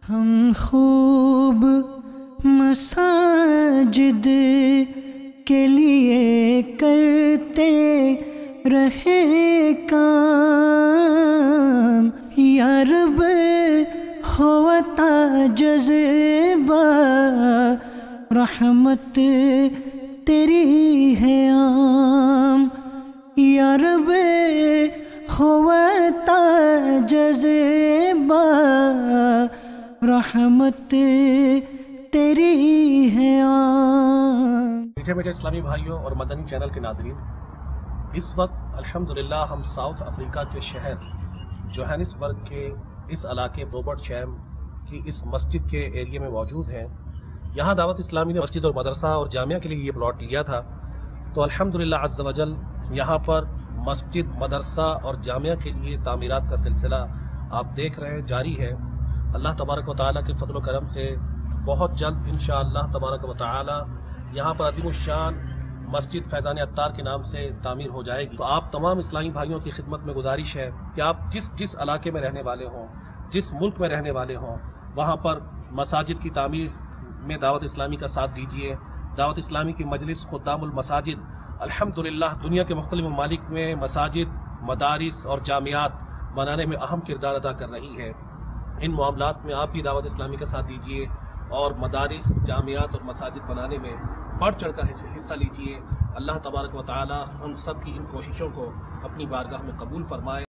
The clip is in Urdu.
ہم خوب مساجد کے لیے کرتے رہے کام، یا رب ہوتا جذبہ رحمت تیری ہے عام، یا رب ہوتا جذبہ رحمت تیری ہے عام۔ میٹھے میٹھے اسلامی بھائیوں اور مدنی چینل کے ناظرین، اس وقت الحمدللہ ہم ساؤتھ افریقہ کے شہر جوہانسبرگ کے اس علاقے ووبرٹ شیم کی اس مسجد کے ایریے میں موجود ہیں۔ یہاں دعوت اسلامی نے مسجد اور مدرسہ اور جامعہ کے لیے یہ پلاٹ لیا تھا، تو الحمدللہ عز و جل یہاں پر مسجد، مدرسہ اور جامعہ کے لیے تعمیرات کا سلسلہ آپ دیکھ رہے ہیں جاری ہے۔ اللہ تبارک و تعالیٰ کے فضل و کرم سے بہت جلد انشاءاللہ تبارک و تعالیٰ یہاں پر عظیم الشان مسجد فیضان عطار کے نام سے تعمیر ہو جائے گی۔ تو آپ تمام اسلامی بھائیوں کی خدمت میں گزارش ہے کہ آپ جس علاقے میں رہنے والے ہوں، جس ملک میں رہنے والے ہوں، وہاں پر مساجد کی تعمیر میں دعوت اسلامی کا ساتھ دیجیے۔ دعوت اسلامی کی مجلس خدام المساجد الحمدللہ دنیا کے مختلف ممالک میں مساجد، مدارس اور جامعات بنانے میں اہم کردار ادا کر رہی ہے۔ ان معاملات میں آپ بھی دعوت اسلامی کا ساتھ دیجیے اور مدارس، جامعات اور مساجد بنانے میں بڑھ چڑھ کر حصہ لیجیے۔ اللہ تبارک و تعالی ہم سب کی ان کوششوں کو اپنی بارگاہ میں قبول فرمائے۔